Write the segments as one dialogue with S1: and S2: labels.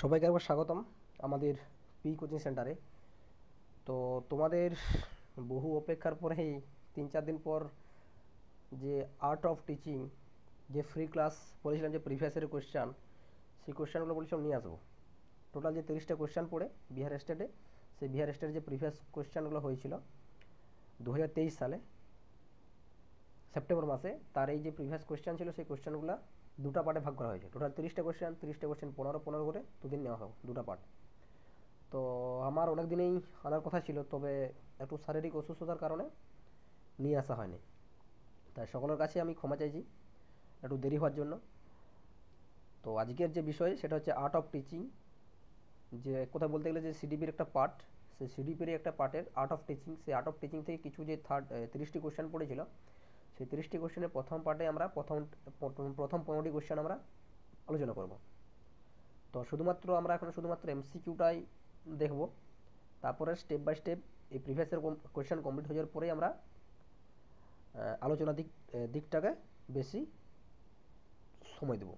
S1: সবাইকে একবার স্বাগতম আমাদের পি কোচিং সেন্টারে। তো তোমাদের বহু অপেক্ষার পরেই 3-4 দিন পর যে আর্ট অফ টিচিং যে ফ্রি ক্লাস বলেছিলাম, যে প্রিভিয়াস ইয়ারের কোয়েশ্চান, সেই কোয়েশ্চানগুলো বলেছিলাম নিয়ে আসবো। টোটাল যে 30টা কোয়েশ্চান পড়ে বিহার স্টেটে, সেই বিহার স্টেটে যে প্রিভিয়াস কোয়েশ্চানগুলো হয়েছিল 2023 সালে সেপ্টেম্বর মাসে, তার এই যে প্রিভিয়াস কোয়েশ্চান ছিল সেই কোয়েশ্চানগুলো দুটো পার্টে ভাগ করা হয়েছে। টোটাল 30টা কোয়েশ্চান 15 করে দুদিন নেওয়া হবে, দুটো পার্ট। তো আমার অনেক দিনেই আনার কথা ছিল, তবে একটু শারীরিক অসুস্থতার কারণে নিয়ে আসা হয়নি। তাই সকলের কাছে আমি ক্ষমা চাইছি একটু দেরি হওয়ার জন্য। তো আজকের যে বিষয় সেটা হচ্ছে আর্ট অফ টিচিং, যে এক কথা বলতে গেলে যে সিডিপির একটা পার্ট, সেই সিডিপির একটা পার্টের আর্ট অফ টিচিং। সেই আর্ট অফ টিচিং থেকে কিছু যে 30টি কোয়েশ্চেন পড়েছিল, সেই 30টি কোয়েশ্চেনের প্রথম পার্টে আমরা প্রথম 15টি কোয়েশ্চেন আমরা আলোচনা করব। তো আমরা এখন শুধুমাত্র এমসিকিউটাই দেখব। তারপরে স্টেপ বাই স্টেপ এই প্রিভিয়াস ইয়ার কোয়েশ্চেন কমপ্লিট হয়ে যাওয়ার পরেই আমরা আলোচনার দিকটাকে বেশি সময় দেব।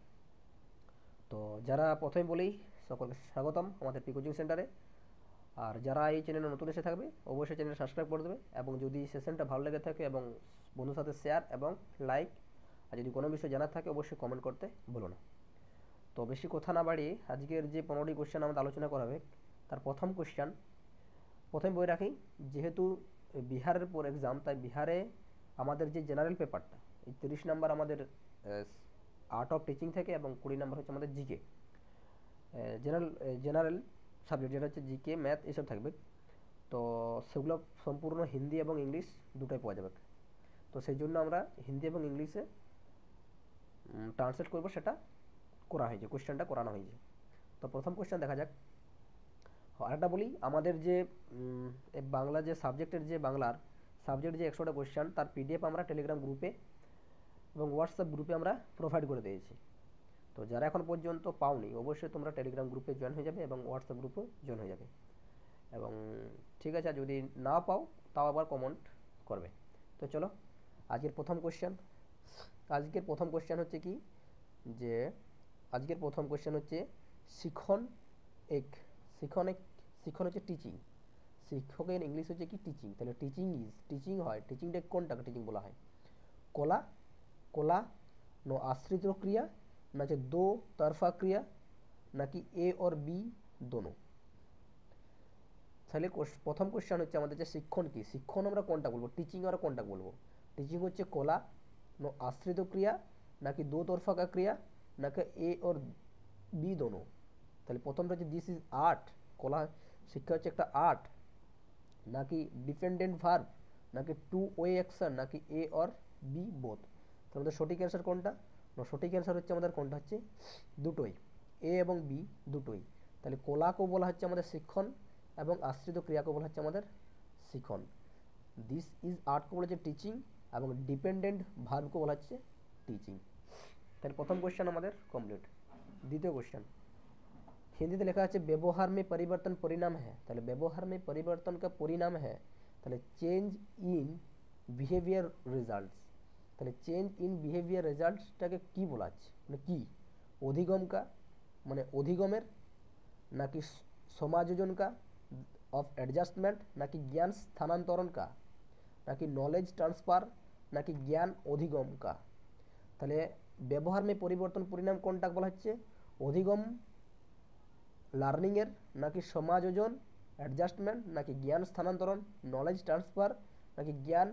S1: তো যারা প্রথমে বলেই সকলকে স্বাগতম আমাদের পি কোচিং সেন্টারে। আর যারা এই চ্যানেলে নতুন এসে থাকবে অবশ্যই চ্যানেল সাবস্ক্রাইব করে দেবে, এবং যদি সেশনটা ভালো লেগে থাকে এবং বন্ধুর সাথে শেয়ার এবং লাইক, আর যদি কোনো বিষয় জানার থাকে অবশ্যই কমেন্ট করতে ভুলো না। তো বেশি কথা না বাড়িয়ে আজকের যে 15টি কোয়েশ্চেন আমাদের আলোচনা করা হবে, তার প্রথম কোয়েশ্চেন প্রথমে বই রাখি। যেহেতু বিহারের পর এক্সাম, তাই বিহারে আমাদের যে জেনারেল পেপারটা, এই 30 নম্বর আমাদের আর্ট অফ টিচিং থেকে, এবং 20 নম্বর হচ্ছে আমাদের জিকে জেনারেল জেনারেল সাবজেক্ট, যেটা হচ্ছে জিকে ম্যাথ এসব থাকবে। তো সেগুলো সম্পূর্ণ হিন্দি এবং ইংলিশ দুটোই পাওয়া যাবে। তো সেই জন্য আমরা হিন্দি এবং ইংলিশে ট্রান্সলেট করবো, সেটা করা হয়েছে, কোয়েশ্চেনটা করানো হয়েছে। তো প্রথম কোয়েশ্চেন দেখা যাক। আরেকটা বলি, আমাদের যে বাংলা যে সাবজেক্টের যে বাংলার সাবজেক্ট যে 100টা কোয়েশ্চেন, তার পিডিএফ আমরা টেলিগ্রাম গ্রুপে এবং হোয়াটসঅ্যাপ গ্রুপে আমরা প্রোভাইড করে দিয়েছি। তো যারা এখন পর্যন্ত পাওনি অবশ্যই তোমরা টেলিগ্রাম গ্রুপে জয়েন হয়ে যাবে এবং হোয়াটসঅ্যাপ গ্রুপে জয়েন হয়ে যাবে। এবং ঠিক আছে, যদি না পাও তাও আবার কমেন্ট করবে। তো চলো আজকের প্রথম কোয়েশ্চেন। আজকের প্রথম কোয়েশ্চেন হচ্ছে কি, যে আজকের প্রথম কোয়েশ্চেন হচ্ছে শিখন এক শিখন এক শিখন হচ্ছে টিচিং। শিক্ষকের ইংলিশ হচ্ছে কি টিচিং। তাহলে টিচিং হয়, টিচিংটা কোনটাকে টিচিং বলা হয়? কলা কলা ন आश्रित क्रिया, ना कि दो तरफा क्रिया, ना कि ए और बी दोनों। তাহলে প্রথম কোশ্চেন হচ্ছে আমাদের যে শিক্ষণ কি, শিক্ষণ আমরা কোনটা বলবো, টিচিং আমরা কোনটা বলবো? টিচিং হচ্ছে কলা नो आश्रित क्रिया, ना कि दो तरफा का क्रिया, ना कि ए और বি দোনো। তাহলে প্রথমটা হচ্ছে দিস ইজ আর্ট, কলা শিক্ষা হচ্ছে একটা আর্ট, নাকি ডিপেন্ডেন্ট ভার্ব, নাকি টু ওয়ে অ্যাকশন, নাকি এ অর বি বোথ। তো আমাদের সঠিক অ্যান্সার কোনটা? না, সঠিক অ্যান্সার হচ্ছে আমাদের কোনটা হচ্ছে দুটোই, এ এবং বি দুটোই। তাহলে কলাকেও বলা হচ্ছে আমাদের শিক্ষণ, এবং আশ্রিত ক্রিয়াকে বলা হচ্ছে আমাদের শিক্ষণ। দিস ইজ আর্টকে বলা হচ্ছে টিচিং, এবং ডিপেন্ডেন্ট ভার্বকে বলা হচ্ছে টিচিং। তাহলে প্রথম কোয়েশ্চেন আমাদের কমপ্লিট। দ্বিতীয় কোয়েশ্চেন हिंदी में लिखा है व्यवहार में परिवर्तन परिणाम है। তাহলে व्यवहार में परिवर्तन का परिणाम है, তাহলে চেঞ্জ ইন বিহেভিয়ার রেজাল্টস। তাহলে চেঞ্জ ইন বিহেভিয়ার রেজাল্টসটাকে কি বলা হচ্ছে, মানে কি? অধিগম কা, মানে অধিগমের, নাকি সমাযোজন কা অফ অ্যাডজাস্টমেন্ট, নাকি জ্ঞান স্থানান্তরণ কা, নাকি নলেজ ট্রান্সফার, নাকি জ্ঞান অধিগম কা। তাহলে ব্যবহার মে পরিবর্তন পরিণাম কোনটা বলা হচ্ছে? অধিগম লার্নিংয়ের, নাকি সমাযোজন অ্যাডজাস্টমেন্ট, নাকি জ্ঞান স্থানান্তরণ নলেজ ট্রান্সফার, নাকি জ্ঞান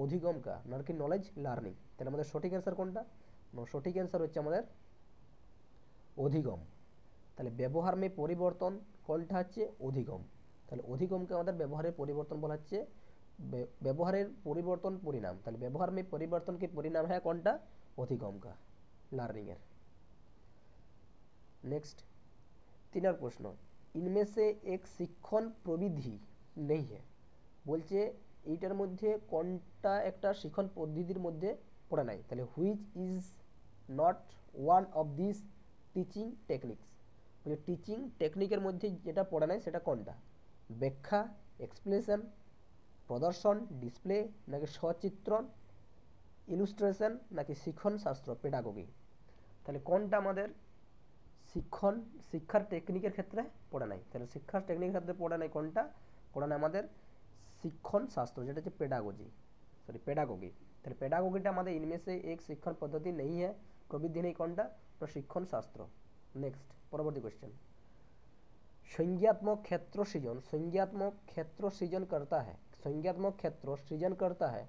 S1: অধিগম কা, নাকি নলেজ লার্নিং। তাহলে আমাদের সঠিক অ্যান্সার কোনটা? সঠিক অ্যান্সার হচ্ছে আমাদের অধিগম। তাহলে ব্যবহার মে পরিবর্তন কোনটা হচ্ছে? অধিগম। তাহলে অধিগমকে আমাদের ব্যবহারের পরিবর্তন বলা হচ্ছে, ব্যবহারের পরিবর্তন পরিণাম। তাহলে ব্যবহার মে পরিবর্তন কি পরিণাম হ্যাঁ কোনটা? অধিগম কা, লার্নিংয়ের। नेक्स्ट 3 प्रश्न, इनमें से एक शिक्षण प्रविधि नहीं है। বলছে এইটার মধ্যে কোনটা একটা শিক্ষণ পদ্ধতির মধ্যে পড়ে নাই। তাহলে which is not one of this teaching techniques. বলে টিচিং টেকনিকের মধ্যে যেটা পড়ে নাই সেটা কোনটা? ব্যাখ্যা এক্সপ্লেশন, প্রদর্শন ডিসপ্লে, নাকি সচিত্রণ ইলুস্ট্রেশন, নাকি শিক্ষণ শাস্ত্র পেডাগোগি। তাহলে কোনটা আমাদের শিক্ষণ শিক্ষার টেকনিকের ক্ষেত্রে পড়ে নাই, তাহলে শিক্ষার টেকনিকের ক্ষেত্রে পড়ে নাই কোনটা, পড়ে নাই আমাদের শিক্ষণ শাস্ত্র, যেটা হচ্ছে पेडागोजी, सॉरी पेडागोगी। তাহলে पेडागोगीটা আমাদের इनमें से एक शिक्षण पद्धति नहीं है, प्रविधि नहीं কোনটা, প্রশিক্ষণ শাস্ত্র। নেক্সট পরবর্তী কোশ্চেন, संज्ञात्मक क्षेत्र सृजन, संज्ञात्मक क्षेत्र सृजन करता है, संज्ञात्मक क्षेत्र सृजन करता है,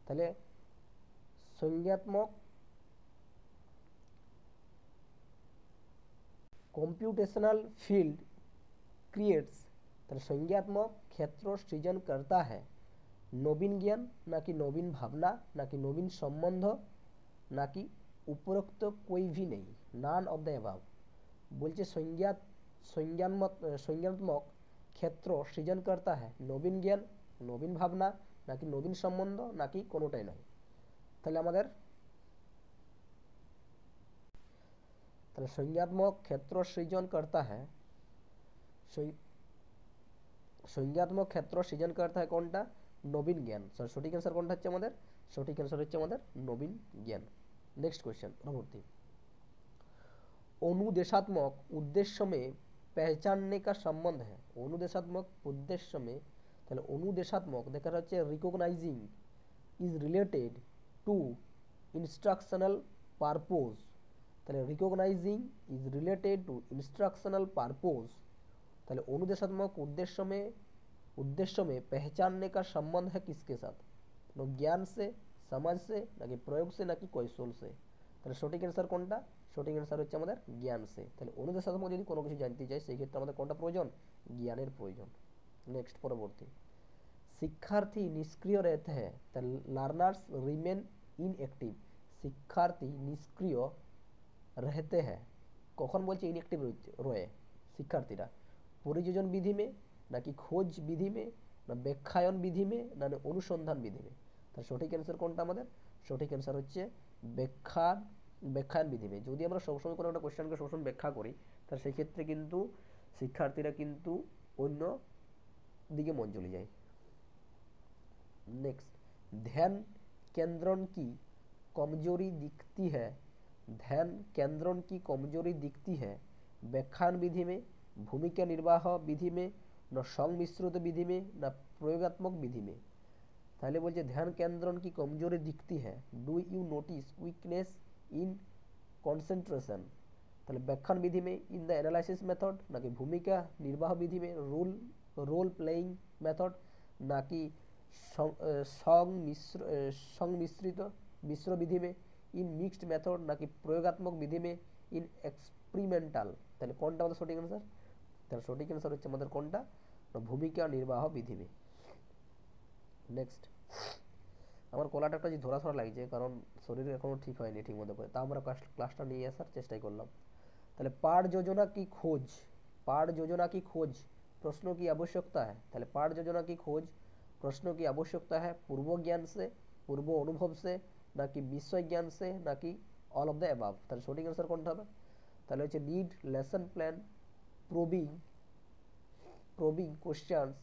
S1: তাহলে संज्ञात्मक कंप्यूटेशनल फील्ड क्रिएट्स, তাহলে संज्ञात्मक क्षेत्र सृजन करता है नवीन ज्ञान नाकि नवीन भावना नाकि नवीन संबंध नाकि उपरोक्त कोई भी नहीं, नान ऑफ द अबाव। बोलছে संज्ञात्मक क्षेत्र सृजन करता है नवीन ज्ञान नवीन भावना नाकि नवीन संबंध नाकि কোনোটাই নয়। তাহলে আমাদের তাহলে संज्ञात्मक क्षेत्र सृजन करता है, संज्ञात्मक क्षेत्र सृजन करता है কোনটা, নবীন জ্ঞান। সঠিক অ্যান্সার কোনটা হচ্ছে আমাদের, সঠিক অ্যান্সার হচ্ছে আমাদের নবীন জ্ঞান। नेक्स्ट क्वेश्चन परवर्ती, अनुदेशात्मक उद्देश्य में पहचानने का संबंध है, अनुदेशात्मक उद्देश्य में, তাহলে অনুদেশাত্মক দেখা যাচ্ছে recognizing is related to instructional purpose, তাহলে recognizing is related to instructional purpose, ताहले अनुदेशात्मक उद्देश्य में पहचानने का संबंध है किसके साथ, तो ज्ञान से, समाज से नाकि प्रयोग से नाकि कौशल से। তাহলে সঠিক অ্যান্সার কোনটা, সঠিক অ্যান্সার হচ্ছে আমাদের জ্ঞান সে। তাহলে অনুদেশাত্মক যদি কোনো কিছু জানতে চাই সেই ক্ষেত্রে আমাদের কোনটা প্রয়োজন, জ্ঞানের প্রয়োজন। নেক্সট পরবর্তী, শিক্ষার্থী নিষ্ক্রিয় रहते हैं তাহলে লার্নার্স রিমেন ইনঅ্যাক্টিভ, শিক্ষার্থী নিষ্ক্রিয় रहते हैं কখন বলছে ইনঅ্যাক্টিভ রয়ে শিক্ষার্থীরা, পরিযোজন বিধি में নাকি খোঁজ বিধি में না ব্যাখ্যায়ন বিধি में না অনুসন্ধান বিধি में। তার সঠিক অ্যান্সার কোনটা আমাদের, সঠিক অ্যান্সার হচ্ছে ব্যাখ্যায়ন বিধি में। যদি আমরা সবসময় কোনো একটা কোশ্চেনকে সবসময় ব্যাখ্যা করি তাহলে সেই ক্ষেত্রে কিন্তু শিক্ষার্থীরা কিন্তু অন্য দিকে মন চলে যায়। नेक्स्ट, ध्यान केंद्रण की कमजोरी दिखती है, ध्यान केंद्रण की कमजोरी दिखती है व्याख्यान विधि में, भूमिका निर्वाह विधि में, न संमिश्रित विधि में, न प्रयोगात्मक विधि में। তাহলে বলছে ধ্যান কেন্দ্রণ কি কমজোরি দিখতি है, do you notice weakness in concentration, তাহলে ব্যাখ্যান বিধি में इन द एनालिसिस मेथड নাকি ভূমিকা নির্বাহ বিধি में रोल प्लेइंग मेथड নাকি সংমিশ্রিত মিশ্র বিধি में इन मिक्सड मेथड নাকি প্রয়োগাত্মক বিধি में इन एक्सपेरिमेंटाल। তাহলে কোনটা আমাদের সঠিক অ্যান্সার, তাহলে সঠিক অ্যান্সার হচ্ছে আমাদের কোনটা, ভূমিকা নির্বাহ বিধি में। নেক্সট, আমার গলাটা একটা যে ধরা লাগছে কারণ শরীর এখনো ঠিক হয়নি ঠিক মতো করে, তা আমরা ক্লাসটা নিয়ে আসার চেষ্টাই করলাম। তাহলে पाठ योजना की खोज, पाठ योजना की खोज प्रश्नों की आवश्यकता है, তাহলে पाठ योजना की खोज प्रश्नों की आवश्यकता है पूर्व ज्ञान से, पूर्व अनुभव से নাকি विषय ज्ञान से নাকি অল অফ দ্য অ্যাবাভ। তাহলে সঠিক অ্যান্সার কোনটা হবে, তাহলে হচ্ছে need lesson plan probing questions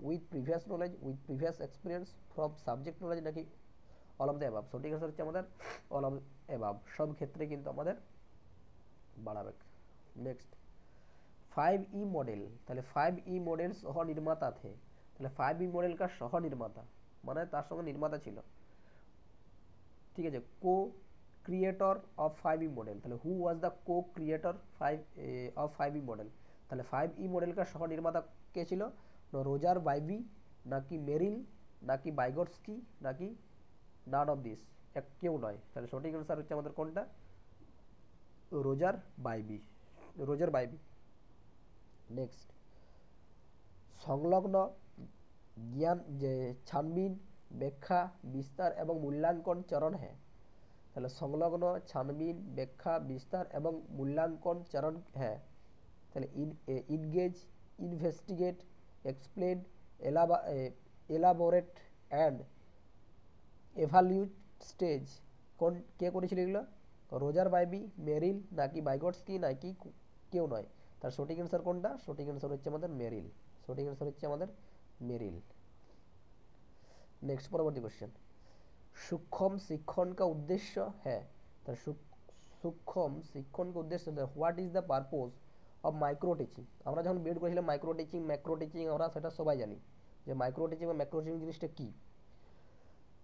S1: with previous knowledge with previous experience from subject knowledge নাকি অল অফ দ্য অ্যাবাভ। সঠিক অ্যান্সার হচ্ছে আমাদের অল অফ অ্যাবাভ, সব ক্ষেত্রে কিন্তু আমাদের বাড়াবে। নেক্সট, 5E मॉडल, তাহলে 5E मॉडल সহ নির্মাতা थे, তাহলে 5E मॉडल का সহ নির্মাতা মানে তার সঙ্গে নির্মাতা ছিল, ঠিক আছে, কো ক্রিয়েটর অফ 5E मॉडल, তাহলে who was the co creator of 5E model. তাহলে 5E मॉडल का সহ নির্মাতা কে ছিল, রোজার বাইবি নাকি মেরিল নাকি বাইগটস্কি নাকি নান অফ দিস, এক কেউ নয়। তাহলে সঠিক অ্যান্সার হচ্ছে আমাদের কোনটা, রোজার বাইবি, রোজার বাইবি। নেক্সট, সংলগ্ন জ্ঞান যে ছানবিন ব্যাখ্যা বিস্তার এবং মূল্যাঙ্কন চরণ হ্যাঁ, তাহলে সংলগ্ন ছানবিন ব্যাখ্যা বিস্তার এবং মূল্যাঙ্কন চরণ হ্যাঁ, তাহলে engage investigate explain elaborate and evaluate stage কোন কে করেছিল এগুলো, রোজার বাইবি মেরিল নাকি বাইগটস্কি নাকি কেউ নয়। তার সঠিক অ্যান্সার কোনটা, সঠিক অ্যান্সার হচ্ছে আমাদের মেরিল, সঠিক অ্যান্সার হচ্ছে আমাদের मेरिल। नेक्स्ट परवर्ती क्वेश्चन, सूक्ष्म शिक्षण का उद्देश्य है, तो সূক্ষ্ম শিক্ষণকে উদ্দেশ্য what is the purpose of micro teaching. আমরা যখন বিএড করেছিলাম মাইক্রো টিচিং ম্যাক্রো টিচিং আমরা সেটা সবাই জানি যে মাইক্রো টিচিং বা ম্যাক্রো টিচিং জিনিসটা কী।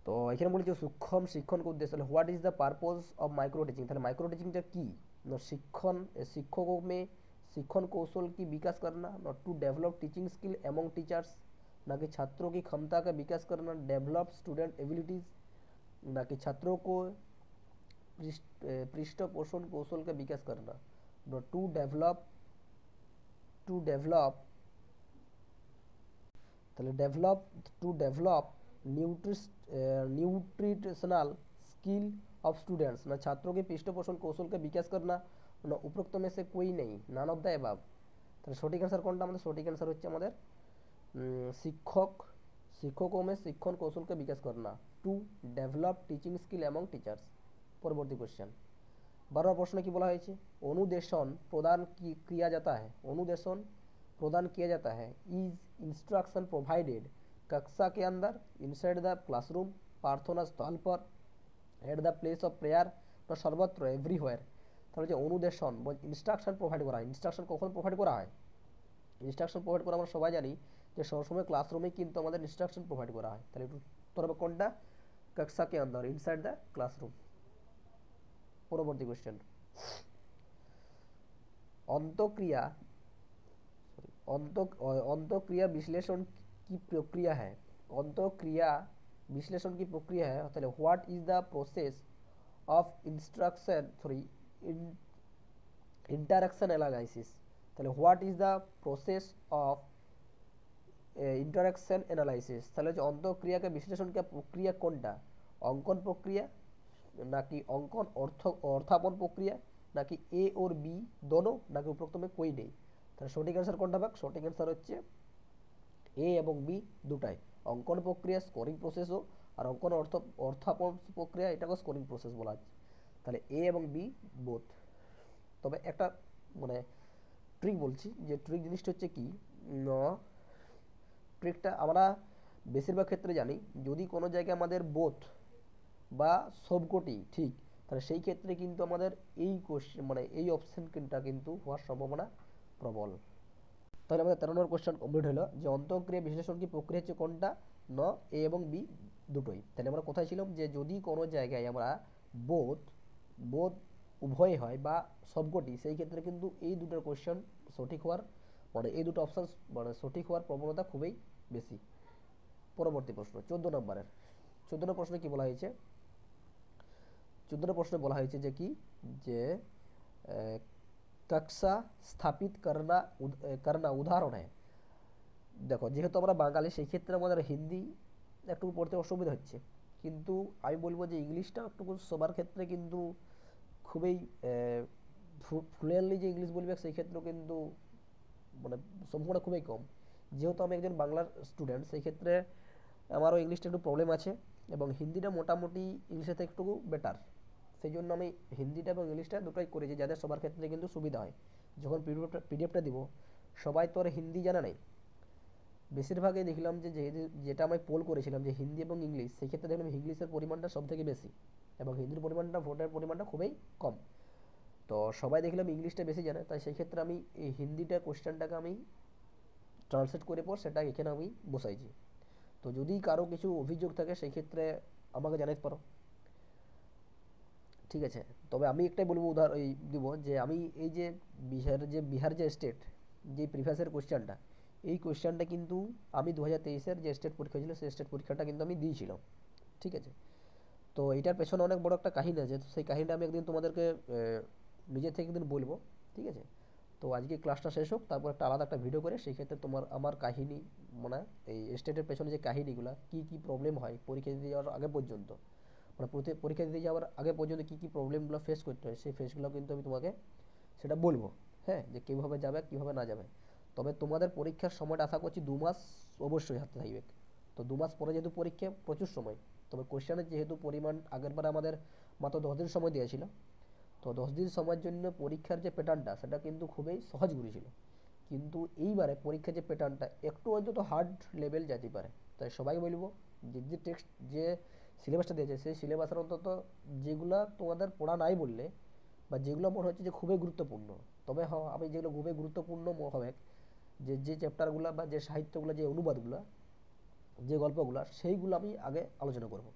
S1: তো এখানে বলেছে সূক্ষ্ম শিক্ষণকে উদ্দেশ্য তাহলে what is the purpose of micro teaching, তাহলে মাইক্রো টিচিংটা কী না शिक्षकों में शिक्षण कौशल की विकास करना, not to develop teaching skill among teachers, ना कि छात्रों की क्षमता का विकास करना, डेवलप स्टूडेंट एबिलिटीज़, ना कि छात्रों को पृष्ठपोषण कौशल का विकास करना, नॉट टू डेवलप তাহলে develop nutritional skill of students, ना छात्रों के पृष्ठपोषण कौशल का विकास करना, ना उपरोक्त में से कोई नहीं, नान ऑफ द एबव। তাহলে সঠিক অ্যান্সার কোনটা আমাদের? সঠিক অ্যান্সার হচ্ছে আমাদের শিক্ষकों में शिक्षण कौशल का विकास करना, to develop teaching skill among teachers. পরবর্তী কোশ্চেন 12 প্রশ্ন কি বলা হয়েছে? অনুদেশন প্রদান কি किया जाता है, অনুদেশন प्रदान किया जाता है इज इंस्ट्रक्शन प्रोवाइडेड कक्षा के अंदर, इनसाइड द क्लासरूम, प्रार्थना स्थल पर, at the place of prayer, ना सर्वत्र एवरीवेयर। তাহলে যে অনুদেশন বা ইনস্ট্রাকশন প্রোভাইড করা হয়, ইনস্ট্রাকশন কখন প্রোভাইড করা হয়? ইনস্ট্রাকশন প্রোভাইড করা আমরা সবাই জানি যে সবসময় ক্লাসরুমে কিন্তু আমাদের ইনস্ট্রাকশন প্রোভাইড করা হয়। তাহলে উত্তর হবে কোনটা? কক্ষা কে अंदर, ইনসাইড দ্য ক্লাসরুম। পরবর্তী কোশ্চেন অন্তঃক্রিয়া अंतःक्रिया विश्लेषण की प्रक्रिया है, अंतःक्रिया विश्लेषण की प्रक्रिया है তাহলে what is the process of interaction analysis, তাহলে what is the process of interaction analysis. তাহলে যে অন্তঃক্রিয়াকে বিশ্লেষণ করার প্রক্রিয়া কোনটা? অঙ্কন প্রক্রিয়া নাকি অঙ্কন অর্থাপন প্রক্রিয়া, নাকি এ और বি दोनों, নাকি উপরোক্ত में कोई नहीं। তাহলে সঠিক অ্যান্সার কোনটা হবে? সঠিক অ্যান্সার হচ্ছে এ এবং বি দুটাই। অঙ্কন প্রক্রিয়া স্কোরিং প্রসেসও, আর অঙ্কন অর্থাপন প্রক্রিয়া এটাকে স্কোরিং প্রসেস বলা হচ্ছে। তাহলে এ এবং বি বোথ। তবে একটা মানে ট্রিক বলছি, যে ট্রিক জিনিসটা হচ্ছে কি, ট্রিকটা আমরা বেশিরভাগ ক্ষেত্রে জানি যদি কোনো জায়গায় আমাদের বোথ বা সবকটি ঠিক, তাহলে সেই ক্ষেত্রে কিন্তু আমাদের এই কোশ্চেন মানে এই অপশানটা কিন্তু হওয়ার সম্ভাবনা প্রবল। তাহলে আমাদের 13 নম্বর কোশ্চেন কমপ্লিট হলো যে অন্তঃক্রিয়া বিশ্লেষণ কি প্রক্রিয়া হচ্ছে কোনটা? ন এ এবং বি দুটোই। তাহলে আমরা কোথায় ছিলাম যে যদি কোনো জায়গায় আমরা বোথ বোথ উভয় হয় বা সবকটি, সেই ক্ষেত্রে কিন্তু এই দুটোর কোশ্চেন সঠিক হওয়ার মানে এই দুটো অপশান মানে সঠিক হওয়ার প্রবণতা খুবই বেশি। পরবর্তী প্রশ্ন 14 নম্বরের 14 প্রশ্নে কি বলা হয়েছে? 14 প্রশ্নে বলা হয়েছে যে কি যে कक्षा स्थापित करना उदाहरण है। দেখো যেহেতু আমরা বাঙালি সেই ক্ষেত্রে আমাদের হিন্দি একটু পড়তে অসুবিধা হচ্ছে, কিন্তু আমি বলবো যে ইংলিশটা একটু সবার ক্ষেত্রে কিন্তু খুবই ফ্লুয়েন্টলি যে ইংলিশ বলবে সেই ক্ষেত্রেও কিন্তু মানে সম্ভাবনা খুবই কম। যেহেতু আমি একজন বাংলার স্টুডেন্ট সেই ক্ষেত্রে আমারও ইংলিশটা একটু প্রবলেম আছে এবং হিন্দিটা মোটামুটি ইংলিশের থেকে একটু বেটার। সেই জন্য আমি হিন্দিটা এবং ইংলিশটা দুটোই করেছি যাদের সবার ক্ষেত্রে কিন্তু সুবিধা হয়। যখন পিডিএফটা দিব সবাই তো আর হিন্দি জানা নেই, বেশিরভাগই দেখলাম যে যেটা আমি পোল করেছিলাম যে হিন্দি এবং ইংলিশ, সেই ক্ষেত্রে দেখলাম ইংলিশের পরিমাণটা সব থেকে বেশি এবং হিন্দির পরিমাণটা ভোটের পরিমাণটা খুবই কম। তো সবাই দেখলাম ইংলিশটা বেশি জানে, তাই সেই ক্ষেত্রে আমি এই হিন্দিটা কোশ্চেনটাকে আমি ট্রান্সলেট করে পর সেটা এখানে আমি বসাইছি। তো যদি কারো কিছু অভিযোগ থাকে সেই ক্ষেত্রে আমাকে জানাতে পারো, ঠিক আছে। তবে আমি একটাই বলবো দিব যে আমি এই যে বিহার যে স্টেট যে প্রিভিয়াসের কোশ্চেনটা, এই কোশ্চেনটা কিন্তু আমি 2023-এর যে স্টেট পরীক্ষা ছিল সেই স্টেট পরীক্ষাটা কিন্তু আমি দিয়েছিলাম, ঠিক আছে। তো এটার পেছনে অনেক বড় একটা কাহিনী আছে, তো সেই কাহিনীটা আমি একদিন তোমাদেরকে নিজে থেকে একদিন বলবো, ঠিক আছে। তো আজকে ক্লাসটা শেষ হোক, তারপর একটা আলাদা একটা ভিডিও করে সেই ক্ষেত্রে তোমার আমার কাহিনী মানে এই স্টেটের পেছনে যে কাহিনীগুলো কী কী প্রবলেম হয় পরীক্ষা দিতে যাওয়ার আগে পর্যন্ত, মানে পরীক্ষা দিতে যাওয়ার আগে পর্যন্ত কী কী প্রবলেমগুলো ফেস করতে হয় সেই ফেসগুলো কিন্তু আমি তোমাকে সেটা বলবো, হ্যাঁ, যে কীভাবে যাবে কীভাবে না যাবে। তবে তোমাদের পরীক্ষার সময়টা আশা করছি 2 মাস অবশ্যই হাতে থাকবে। তো 2 মাস পরে যেহেতু পরীক্ষা প্রচুর সময়, তবে কোশ্চেনের যেহেতু পরিমাণ আগেরবার আমাদের মাত্র 10 দিন সময় দিয়েছিল, তো 10 দিন সময়ের জন্য পরীক্ষার যে প্যাটার্নটা সেটা কিন্তু খুবই সহজ ঘুরেছিল, কিন্তু এইবারে পরীক্ষার যে প্যাটার্নটা একটু অন্তত হার্ড লেভেল যেতে পারে। তাই সবাই বলবো যে টেক্সট যে সিলেবাসটা দিয়েছে সেই সিলেবাসের অন্তত যেগুলা তোমাদের পড়া নাই বললে বা যেগুলো মনে হচ্ছে যে খুবই গুরুত্বপূর্ণ। তবে হ্যাঁ, আমি যেগুলো খুবই গুরুত্বপূর্ণ হবে, যে চ্যাপ্টারগুলো বা যে সাহিত্যগুলো, যে অনুবাদগুলো, যে গল্পগুলো, সেইগুলো আমি আগে আলোচনা করব,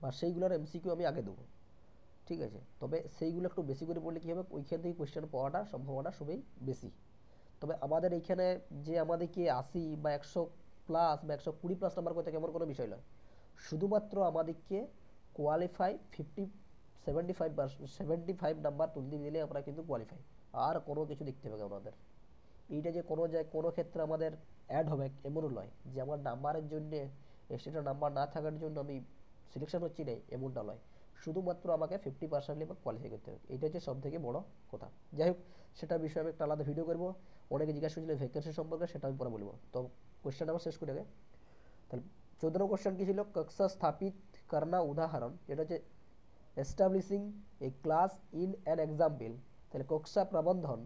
S1: বা সেইগুলোর এমসিকিউ আমি আগে দেবো। ঠিক আছে, তবে সেইগুলো একটু বেশি করে পড়লে কী হবে, ওইখান থেকে কোয়েশ্চেন পাওয়াটা সম্ভাবনা খুবই বেশি। তবে আমাদের এইখানে যে আমাদেরকে 80 বা 100 প্লাস বা 120 প্লাস নাম্বার করতে এমন কোনো বিষয় নয়। শুধুমাত্র আমাদেরকে কোয়ালিফাই 75 নাম্বার তুলতে দিলে আমরা কিন্তু কোয়ালিফাই। আর কোনো কিছু দেখতে হবে না আমাদের। এইটা যে কোনো ক্ষেত্রে আমাদের অ্যাড হবে এমনও নয়, যে আমার নাম্বারের জন্য, এক্সট্রা নাম্বার না থাকার জন্য আমি সিলেকশন হচ্ছি না, এমনটা নয়। শুধুমাত্র আমাকে 50% বা কোয়ালিফাই করতে হবে, এটা হচ্ছে সব থেকে বড় কথা। যাই হোক, সেটা বিষয়ে আমি একটা আলাদা ভিডিও করবো। অনেকে জিজ্ঞাসা করছিল ভ্যাকেন্সি সম্পর্কে, সেটা আমি পরে বলবো। তো কোয়েশ্চেন আমার শেষ করে আগে। তাহলে 14 কোয়েশ্চেন কি ছিল, কক্ষা স্থাপিত করনা উদাহরণ, যেটা হচ্ছে establishing A class in an example. তাহলে কক্ষা প্রবন্ধন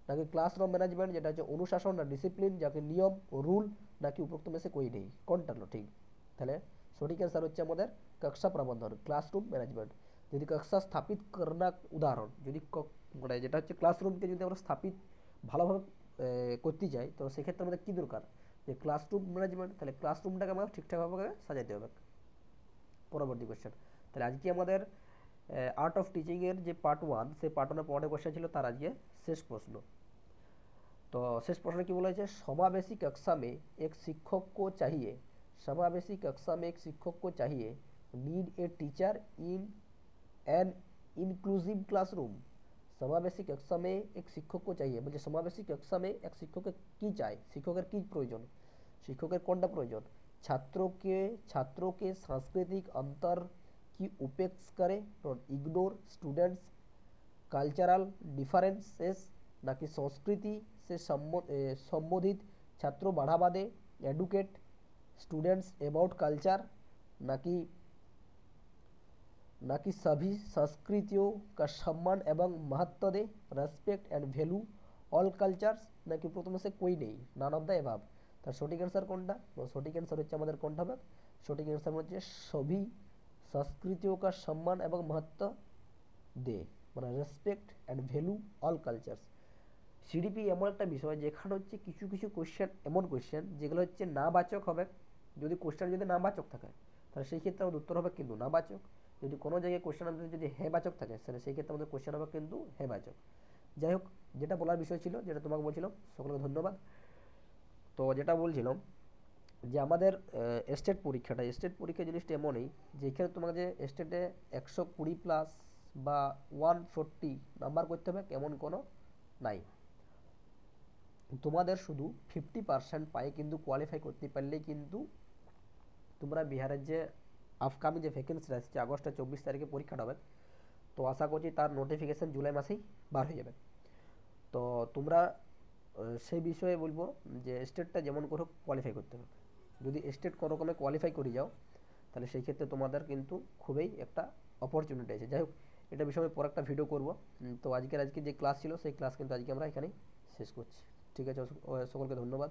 S1: নাকি ক্লাসরুম ম্যানেজমেন্ট, যেটা হচ্ছে অনুশাসন না ডিসিপ্লিন, যাকে নিয়ম ও রুল, নাকি উপরোক্ত में से कोई नहीं, কোনটা হলো ঠিক? তাহলে সঠিক অ্যান্সার হচ্ছে আমাদের কক্ষা প্রবন্ধন, ক্লাসরুম ম্যানেজমেন্ট। যদি কক্ষা স্থাপিত করনা উদাহরণ, যদি মানে যেটা হচ্ছে ক্লাসরুমকে যদি আমরা স্থাপিত ভালোভাবে করতে চাই, তো সেক্ষেত্রে আমাদের কী দরকার, যে ক্লাসরুম ম্যানেজমেন্ট। তাহলে ক্লাসরুমটাকে আমাদের ঠিকঠাকভাবে সাজাতে হবে। পরবর্তী কোয়েশ্চেন, তাহলে আজকে আমাদের आर्ट ऑफ टीचिंग এর যে পার্ট 1, সেই পার্ট 1 এর পরের কোয়েশ্চেন ছিল, তার আজকে শেষ প্রশ্ন। तो शेष प्रश्न की बोला है, समावेशी कक्षा में एक शिक्षक को चाहिए, समावेशी कक्षा में एक शिक्षक को चाहिए, need a teacher in an inclusive classroom. समावेशी कक्षा में एक शिक्षक को चाहिए, বলছে সমাবেশী कक्षा में एक শিক্ষকের কি চাই, শিক্ষকের কি প্রয়োজন, শিক্ষকের কোনটা প্রয়োজন, छात्रों के सांस्कृतिक अंतर की उपेक्षा करे और इग्नोर स्टूडेंट्स কালচারাল ডিফারেন্সেস, নাকি সংস্কৃতি সে সম্বোধিত ছাত্র बढ़ावा दे, एडुकेट स्टूडेंट्स अबाउट कल्चर, नाकि नाकि सभी संस्कृतियों का सम्मान एवं महत्व दे, रेस्पेक्ट एंड वैल्यू ऑल कल्चार्स, नाकि প্রথম से कोई नहीं, নান অফ দ্য এভাব। তার সঠিক অ্যান্সার কোনটা? সঠিক অ্যান্সার হচ্ছে আমাদের কোনটা হবে, সঠিক অ্যান্সার হচ্ছে সভি সংস্কৃতিও का सम्मान এবং महत्व দে, মানে respect and value all cultures. CDP এমন একটা বিষয় যেখানে হচ্ছে কিছু কিছু কোয়েশ্চেন, এমন কোয়েশ্চেন যেগুলো হচ্ছে না বাচক হবে। যদি কোয়েশ্চেন যদি না বাচক থাকে, তাহলে সেই ক্ষেত্রে আমাদের উত্তর হবে কিন্তু না বাচক। যদি কোনো জায়গায় কোয়েশ্চেন আমাদের যদি হ্যাঁ বাচক থাকে, তাহলে সেই ক্ষেত্রে আমাদের কোয়েশ্চেন হবে কিন্তু হ্যাঁ বাচক। যাই হোক, যেটা বলার বিষয় ছিল, যেটা তোমাকে বলছিলাম, সকলকে ধন্যবাদ। তো যেটা বলছিলাম, যে আমাদের স্টেট পরীক্ষা জিনিসটা এমনই, যে এখানে তোমাকে যে স্টেটে 120 প্লাস বা 140 নাম্বার করতে হবে এমন কোনো নাই। তোমাদের শুধু 50% পায়ে কিন্তু কোয়ালিফাই করতে পারলেই কিন্তু তোমরা বিহারের যে আপকামিং যে ভ্যাকেন্সি আসছে, আগস্টের 24 তারিখে পরীক্ষাটা হবে, তো আশা করছি তার নোটিফিকেশান জুলাই মাসেই বার হয়ে যাবে। তো তোমরা সেই বিষয়ে বলবো যে স্টেটটা যেমন করে কোয়ালিফাই করতে হবে। যদি স্টেট কোনো রকমে কোয়ালিফাই করে যাও, তাহলে সেই ক্ষেত্রে তোমাদের কিন্তু খুবই একটা অপরচুনিটি আছে। যাই হোক, এটা বিষয়ে আমি পরে একটা ভিডিও করবো। তো আজকে যে ক্লাস ছিল, সেই ক্লাস কিন্তু আজকে আমরা এখানেই শেষ করছি। ঠিক আছে, সকলকে ধন্যবাদ।